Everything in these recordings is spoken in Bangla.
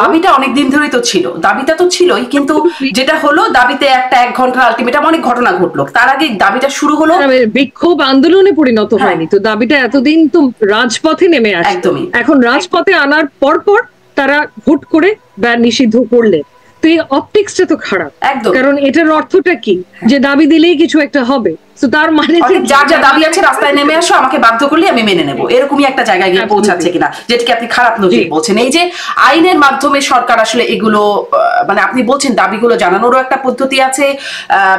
দাবিটা অনেকদিন ধরেই তো ছিল, দাবিটা তো ছিলই, কিন্তু যেটা হলো দাবিতে একটা 1 ঘন্টা আলটিমেটাম অনেক ঘটনা ঘটলো, তার আগে দাবিটা শুরু হলো। বিক্ষোভ আন্দোলনে পরিণত হ্যাঁ। হয়নি তো, দাবিটা এতদিন তো রাজপথে নেমে আসতো, একদমই। এখন রাজপথে আনার পর তারা হুট করে ব্যান নিষিদ্ধ করলে, তো এই অপটিক্সটা তো খারাপ। একদম। কারণ এটার অর্থটা কি, যে দাবি দিলেই কিছু একটা হবে, তো তার মানে যার যা দাবি আছে রাস্তায় নেমে আসো, আমাকে বাধ্য করলে আমি মেনে নেবো, এরকমই একটা জায়গায় গিয়ে পৌঁছাচ্ছে কিনা, যেটাকে আপনি খারাপ নজির বলছেন। এই যে আইনের মাধ্যমে সরকার আসলে এগুলো, মানে আপনি বলছেন দাবিগুলো জানানোরও একটা পদ্ধতি আছে,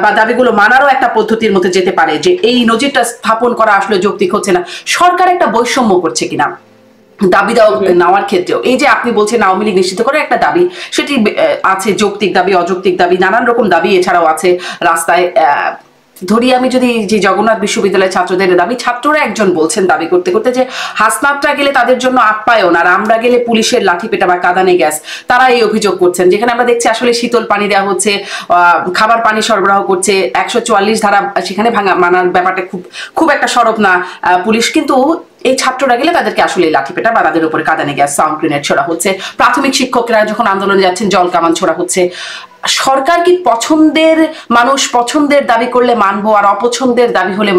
বা দাবিগুলো মানারও একটা পদ্ধতির মধ্যে যেতে পারে, যে এই নজিরটা স্থাপন করা আসলে যৌক্তিক হচ্ছে না। সরকার একটা বৈষম্য করছে কিনা দাবি নেওয়ার ক্ষেত্রেও, এই যে আপনি বলছেন আওয়ামী লীগ নিষিদ্ধ করে একটা দাবি, সেটি আছে যৌক্তিক দাবি, অযৌক্তিক দাবি, নানান রকম দাবি এছাড়াও আছে রাস্তায়। ধরি আমি যদি যে জগন্নাথ বিশ্ববিদ্যালয়ের ছাত্রদের দাবি, ছাত্ররা একজন বলছেন দাবি করতে করতে যে হাসনাতরা গেলে তাদের জন্য আপ্যায়ন, আর আমরা গেলে পুলিশের লাঠি পেটা বা কাঁদানে গ্যাস, তারা এই অভিযোগ করছেন। যেখানে আমরা দেখছি আসলে শীতল পানি দেওয়া হচ্ছে, খাবার পানি সরবরাহ করছে, 144 ধারা সেখানে ভাঙা মানার ব্যাপারটা খুব একটা সরব না পুলিশ, কিন্তু এই ছাত্ররা গেলে তাদেরকে আসলে লাঠি পেটা বা তাদের উপরে কাঁদানে গ্যাস, সাউন্ড গ্রেনেড ছোড়া হচ্ছে। প্রাথমিক শিক্ষকরা যখন আন্দোলনে যাচ্ছেন জল কামান ছোড়া হচ্ছে। সরকার কি পছন্দের মানুষ পছন্দের দাবি করলে মানবো, আর অপছন্দের দাবি হলে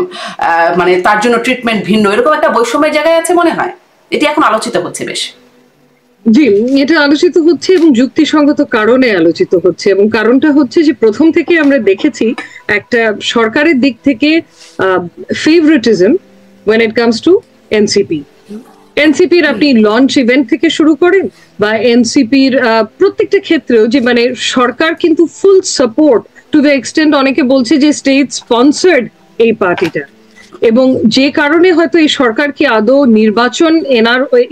মানে তার জন্য ট্রিটমেন্ট ভিন্ন, এরকম একটা বৈষম্যের জায়গায় আছে মনে হয়? এটি এখন আলোচিত হচ্ছে বেশ। জি, এটা আলোচিত হচ্ছে এবং যুক্তিসঙ্গত কারণে আলোচিত হচ্ছে, এবং কারণটা হচ্ছে যে প্রথম থেকে আমরা দেখেছি একটা সরকারের দিক থেকে favouritism when it comes to NCP. এনসিপির আপনি লঞ্চ ইভেন্ট থেকে শুরু করেন বা এনসিপির প্রত্যেকটা ক্ষেত্রেও, যে মানে সরকার কিন্তু full support to the extent, অনেকে বলছে যে স্টেট স্পন্সার্ড এই পার্টিটা, এবং যে কারণে হয়তো এই সরকার কি আদৌ নির্বাচন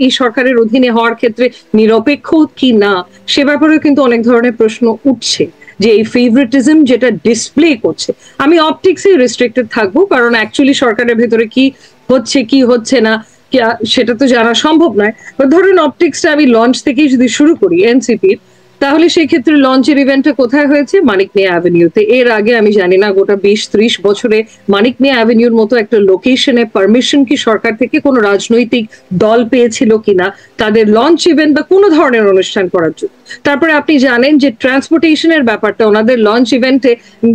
এই সরকারের অধীনে হওয়ার ক্ষেত্রে নিরপেক্ষ কি না, সে ব্যাপারেও কিন্তু অনেক ধরনের প্রশ্ন উঠছে, যে এই ফেভারিটিজম যেটা ডিসপ্লে করছে। আমি অপটিক্সে রেস্ট্রিক্টেড থাকবো, কারণ অ্যাকচুয়ালি সরকারের ভেতরে কি হচ্ছে কি হচ্ছে না সেটা তো জানা সম্ভব নয়। ধরুন অপটিক্সটা আমি লঞ্চ থেকেই যদি শুরু করি এনসিপির, তাহলে সেই ক্ষেত্রে লঞ্চের ইভেন্টটা কোথায় হয়েছে? মানিক মিয়া অ্যাভিনিউতে। এর আগে আমি জানি না গোটা 20-30 বছরে মানিক মিয়া অ্যাভিনিউর মতো একটা লোকেশনে পারমিশন কি সরকার থেকে কোনো রাজনৈতিক দল পেয়েছিল কিনা তাদের লঞ্চ ইভেন্ট বা কোনো ধরনের অনুষ্ঠান করার জন্য। তারপরে আপনি জানেন যে ট্রান্সপোর্টেশনের ব্যাপারটা, ওনাদের লঞ্চ ইভেন্টে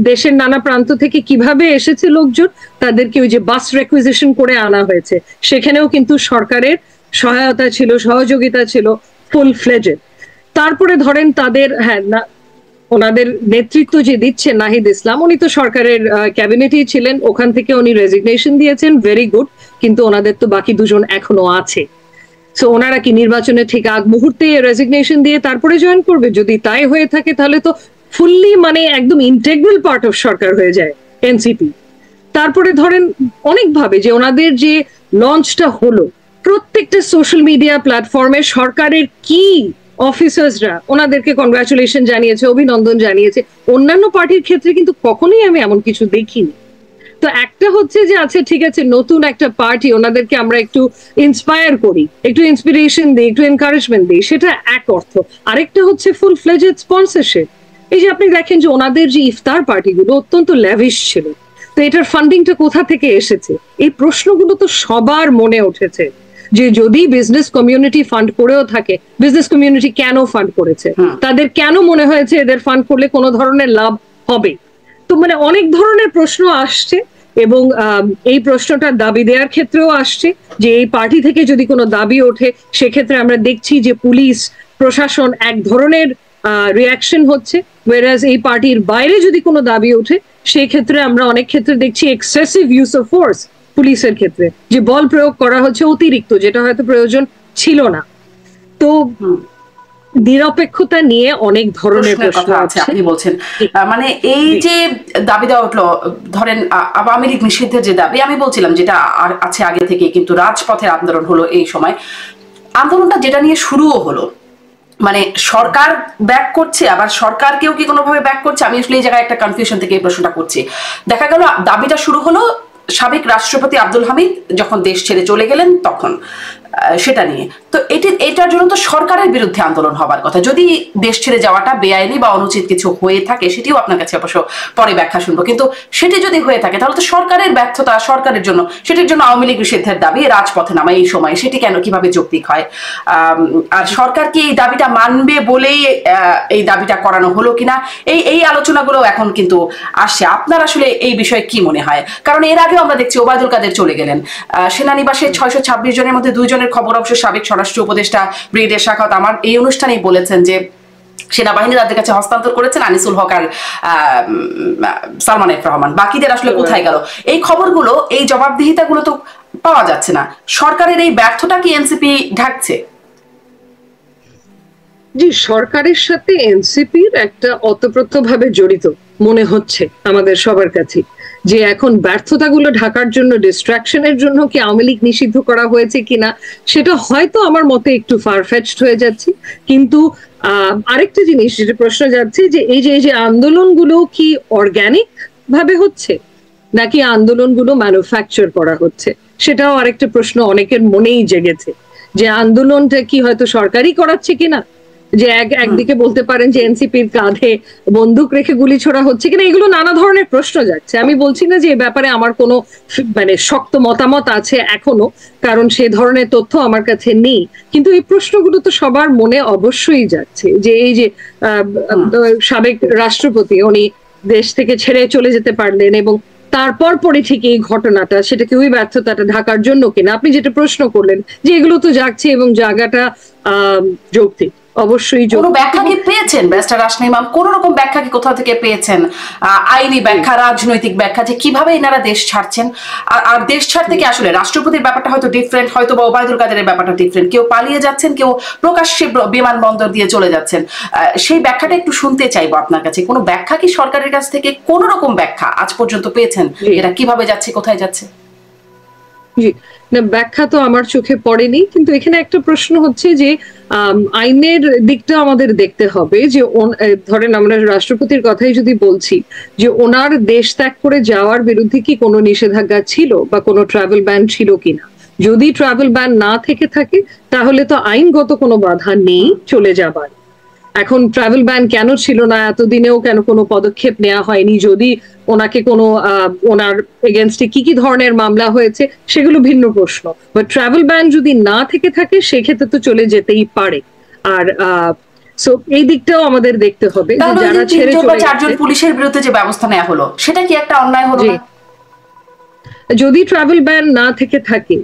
দেশের নানা প্রান্ত থেকে কিভাবে এসেছে লোকজন, তাদেরকে ওই যে বাস রেকুইজিশন করে আনা হয়েছে, সেখানেও কিন্তু সরকারের সহায়তা ছিল, সহযোগিতা ছিল ফুল ফ্লেজেড। তারপরে ধরেন তাদের ওনাদের নেতৃত্ব যে দিচ্ছেন নাহিদ ইসলাম, উনি তো সরকারের ক্যাবিনেটেই ছিলেন, ওখান থেকে উনি রেজিগনেশন দিয়েছেন, ভেরি গুড, কিন্তু ওনাদের তো বাকি দুজন এখনো আছে। সো ওনারা কি নির্বাচনের ঠিক আগ মুহূর্তে রেজিগনেশন দিয়ে তারপরে জয়েন করবে? যদি তাই হয়ে থাকে তাহলে তো ফুললি মানে একদম ইন্টেগ্রাল পার্ট অফ সরকার হয়ে যায় এনসিপি। তারপরে ধরেন অনেকভাবে যে ওনাদের যে লঞ্চটা হলো, প্রত্যেকটা সোশ্যাল মিডিয়া প্ল্যাটফর্মে সরকারের কি অফিসার্সরা ওনাদেরকে কনগ্রাচুলেশন জানিয়েছে, অভিনন্দন জানিয়েছে। অন্যান্য পার্টির ক্ষেত্রে কিন্তু কখনোই আমি এমন কিছু দেখিনি। তো একটা হচ্ছে যে আচ্ছা ঠিক আছে, নতুন একটা পার্টি, ওনাদেরকে আমরা একটু ইন্সপায়ার করি, একটু ইন্সপিরেশন দিই, একটু এনকারেজমেন্ট দিই, সেটা এক অর্থ। আরেকটা হচ্ছে ফুল ফ্লেজেড স্পন্সরশিপ। এই যে আপনি দেখেন যে ওনাদের যে ইফতার পার্টিগুলো অত্যন্ত ল্যাভিশ ছিল, তো এটার ফান্ডিংটা কোথা থেকে এসেছে? এই প্রশ্নগুলো তো সবার মনে উঠেছে, যে যদি বিজনেস কমিউনিটি ফান্ড করেও থাকে, বিজনেস কমিউনিটি কেন ফান্ড করেছে, তাদের কেন মনে হয়েছে এদের ফান্ড করলে কোনো ধরনের লাভ হবে? তো মানে অনেক ধরনের প্রশ্ন আসছে, এবং এই প্রশ্নটা দাবি দেওয়ার ক্ষেত্রেও আসছে, যে এই পার্টি থেকে যদি কোনো দাবি ওঠে, সেক্ষেত্রে আমরা দেখছি যে পুলিশ প্রশাসন এক ধরনের রিয়াকশন হচ্ছে, ওয়েরাজ এই পার্টির বাইরে যদি কোনো দাবি ওঠে, সেই ক্ষেত্রে আমরা অনেক ক্ষেত্রে দেখছি এক্সেসিভ ইউজ অফ ফোর্স পুলিশের ক্ষেত্রে, যে বল প্রয়োগ করা হচ্ছে অতিরিক্ত, যেটা হয়তো প্রয়োজন ছিল না। তো নিরপেক্ষতা নিয়ে অনেক ধরনের প্রশ্ন আছে আপনি বলছেন। মানে এই যে দাবি দেওয়া উঠলো, ধরেন আওয়ামী লীগ নিষিদ্ধের যে দাবি আমি বলছিলাম, যেটা আছে আগে থেকে, কিন্তু রাজপথের আন্দোলন হলো এই সময়, আন্দোলনটা যেটা নিয়ে শুরুও হলো, মানে সরকার ব্যাক করছে, আবার সরকারকেও কি কোনোভাবে ব্যাক করছে, আমি আসলে এই জায়গায় একটা কনফিউশন থেকে এই প্রশ্নটা করছি। দেখা গেল দাবিটা শুরু হলো সাবেক রাষ্ট্রপতি আব্দুল হামিদ যখন দেশ ছেড়ে চলে গেলেন তখন সেটা নিয়ে তো এটার জন্য তো সরকারের বিরুদ্ধে আন্দোলন হবার কথা। যদি দেশ ছেড়ে যাওয়াটা বেআইনি বা অনুচিত কিছু হয়ে থাকে, সেটিও আপনার কাছে অবশ্য পরে ব্যাখ্যা শুনবো, কিন্তু সেটি যদি হয়ে থাকে তাহলে তো সরকারের ব্যর্থতা, সরকারের জন্য, সেটির জন্য আওয়ামী লীগ নিষিদ্ধের দাবি রাজপথে নামা এই সময়, সেটি কেন কিভাবে যৌক্তিক হয়? আর সরকার কি এই দাবিটা মানবে বলেই এই দাবিটা করানো হলো কিনা, এই আলোচনাগুলো এখন কিন্তু আসছে। আপনার আসলে এই বিষয়ে কি মনে হয়? কারণ এর আগে আমরা দেখছি ওবায়দুল কাদের চলে গেলেন, সেনানিবাসে 626 জনের মধ্যে 2 জনের খবর অবশ্য সাবেক স্বরাষ্ট্র উপদেষ্টা ব্রিগেডিয়ার শাখাওয়াত আমার এই অনুষ্ঠানেই বলেছেন যে সেনাবাহিনী তাদের কাছে হস্তান্তর করেছেন আনিসুল হক আর সালমান এফ রহমান, বাকিদের আসলে কোথায় গেল? এই খবরগুলো, এই জবাবদিহিতাগুলো তো পাওয়া যাচ্ছে না। সরকারের এই ব্যর্থতা কি এনসিপি ঢাকছে? জি, সরকারের সাথে এনসিপির একটা ওতপ্রোতভাবে জড়িত মনে হচ্ছে আমাদের সবার কাছে, যে এখন ব্যর্থতাগুলো ঢাকার জন্য, ডিস্ট্রাকশনের জন্য কি আওয়ামী লীগ নিষিদ্ধ করা হয়েছে কিনা সেটা হয়তো আমার মতে একটু ফারফেচড হয়ে যাচ্ছে। কিন্তু আরেকটা জিনিস যেটা প্রশ্ন যাচ্ছে যে এই যে আন্দোলনগুলো কি অর্গানিক ভাবে হচ্ছে নাকি আন্দোলনগুলো ম্যানুফ্যাকচার করা হচ্ছে, সেটাও আরেকটা প্রশ্ন অনেকের মনেই জেগেছে, যে আন্দোলনটা কি হয়তো সরকারই করাচ্ছে কিনা, যে একদিকে বলতে পারেন যে এনসিপির কাঁধে বন্দুক রেখে গুলি ছোড়া হচ্ছে কিনা, এগুলো নানা ধরনের প্রশ্ন যাচ্ছে। আমি বলছি না যে এ ব্যাপারে আমার কোনো মানে শক্ত মতামত আছে এখনো, কারণ সে ধরনের তথ্য আমার কাছে নেই, কিন্তু এই প্রশ্নগুলো তো সবার মনে অবশ্যই যাচ্ছে, যে এই যে সাবেক রাষ্ট্রপতি উনি দেশ থেকে ছেড়ে চলে যেতে পারলেন এবং তারপর পরে ঠিক এই ঘটনাটা, সেটা কি ওই ব্যর্থতাটা ঢাকার জন্য কিনা, আপনি যেটা প্রশ্ন করলেন যে এগুলো তো যাচ্ছে এবং জায়গাটা যৌক্তিক, অবশ্যই কোনো ব্যাখ্যা কি পেয়েছেন ব্যারিস্টার রাশনা ইমাম? কোন রকম ব্যাখ্যা কি কোথা থেকে পেয়েছেন? আইনি ব্যাখ্যা, রাজনৈতিক ব্যাখ্যা, যে কিভাবে এনারা দেশ ছাড়ছেন? আর দেশ ছাড়তে কি আসলে রাষ্ট্রপতির ব্যাপারটা হয়তো ডিফারেন্ট, হয়তো বা ওবায়দুল কাদেরের ব্যাপারটা ডিফারেন্ট, কেউ পালিয়ে যাচ্ছেন, কেউ প্রকাশ্যে বিমানবন্দর দিয়ে চলে যাচ্ছেন, সেই ব্যাখ্যাটা একটু শুনতে চাইবো আপনার কাছে। কোনো ব্যাখ্যা কি সরকারের কাছ থেকে কোন রকম ব্যাখ্যা আজ পর্যন্ত পেয়েছেন, এটা কিভাবে যাচ্ছে, কোথায় যাচ্ছে? জি, না ব্যাখ্যা তো আমার চোখে পড়েনি, কিন্তু এখানে একটা প্রশ্ন হচ্ছে যে আইনের দিকটা আমাদের দেখতে হবে, যে ধরেন আমরা রাষ্ট্রপতির কথাই যদি বলছি, যে ওনার দেশ ত্যাগ করে যাওয়ার বিরুদ্ধে কি কোনো নিষেধাজ্ঞা ছিল বা কোনো ট্রাভেল ব্যান ছিল কিনা। যদি ট্রাভেল ব্যান না থেকে থাকে তাহলে তো আইনগত কোনো বাধা নেই চলে যাবার। এখন ট্রাভেল ব্যান কেন ছিল না, এতদিনেও কেন কোনো পদক্ষেপ নেওয়া হয়নি, যদি ওনাকে কোনো ওনার এগেনস্টে কি কি ধরনের মামলা হয়েছে সেগুলো ভিন্ন প্রশ্ন, বাট ট্রাভেল ব্যান যদি না থেকে থাকে সেক্ষেত্রে তো চলে যেতেই পারে। আর সো এই দিকটাও আমাদের দেখতে হবে, যে যারা ছেড়ে চলে গেছে, 4জন পুলিশের বিরুদ্ধে যে ব্যবস্থা নেওয়া হলো সেটা কি একটা অন্যায় হলো না? যদি ট্রাভেল ব্যান না থেকে থাকে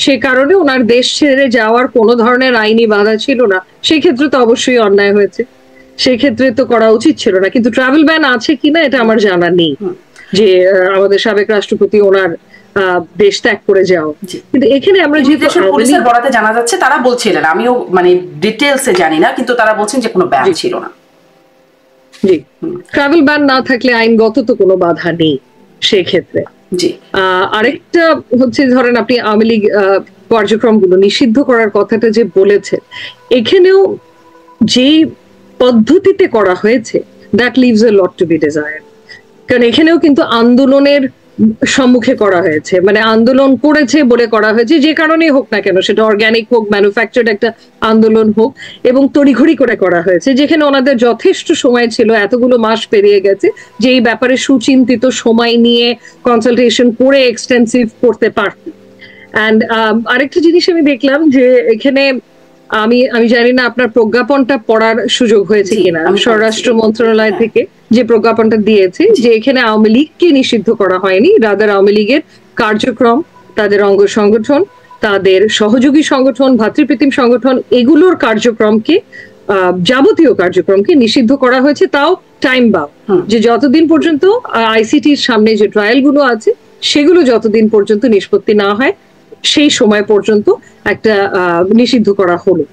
সে কারণে ওনার দেশ ছেড়ে যাওয়ার কোনো ধরনের আইনি বাধা ছিল না, সেক্ষেত্রে তো অবশ্যই অন্যায় হয়েছে, সেক্ষেত্রে তো করা উচিত ছিল না। কিন্তু ট্রাভেল ব্যান আছে কিনা এটা আমার জানা নেই, যে আমাদের সাবেক রাষ্ট্রপতি ওনার দেশ ত্যাগ করে যাও। কিন্তু এখানে আমরা যেহেতু পুলিশের বরাতে জানা যাচ্ছে, তারা বলছিলেন, আমিও মানে ডিটেলসে জানি না, কিন্তু তারা বলছেন যে কোনো ব্যান ছিল না। জি, ট্রাভেল ব্যান না থাকলে আইনগত তো কোনো বাধা নেই সেক্ষেত্রে। আরেকটা হচ্ছে, ধরেন আপনি আওয়ামী লীগ কার্যক্রমগুলো নিষিদ্ধ করার কথাটা যে বলেছেন, এখানেও যে পদ্ধতিতে করা হয়েছে that leaves a lot to be desired. কারণ এখানেও কিন্তু আন্দোলনের সম্মুখে করা হয়েছে, মানে আন্দোলন করেছে বলে করা হয়েছে, যে কারণেই হোক না কেন, সেটা অর্গানিক হোক, ম্যানুফ্যাকচার্ড একটা আন্দোলন হোক, এবং তড়িঘড়ি করে করা হয়েছে, যেখানে ওনাদের যথেষ্ট সময় ছিল, এতগুলো মাস পেরিয়ে গেছে, যে এই ব্যাপারে সুচিন্তিত সময় নিয়ে কনসালটেশন করে এক্সটেন্সিভ করতে পারত। অ্যান্ড আরেকটা জিনিস আমি দেখলাম যে এখানে আমি জানি না আপনার প্রজ্ঞাপনটা পড়ার সুযোগ হয়েছে কিনা, স্বরাষ্ট্র মন্ত্রণালয় থেকে যে প্রজ্ঞাপনটা দিয়েছে, যে এখানে আওয়ামী লীগকে নিষিদ্ধ করা হয়নি, রাদার আওয়ামী লীগের কার্যক্রম, তাদের অঙ্গ সংগঠন, তাদের সহযোগী সংগঠন, ভাতৃপ্রতিম সংগঠন, এগুলোর কার্যক্রমকে, যাবতীয় কার্যক্রমকে নিষিদ্ধ করা হয়েছে, তাও টাইম বাউন্ড, যে যতদিন পর্যন্ত আইসিটির সামনে যে ট্রায়াল গুলো আছে সেগুলো যতদিন পর্যন্ত নিষ্পত্তি না হয় সেই সময় পর্যন্ত একটা নিষিদ্ধ করা হলো।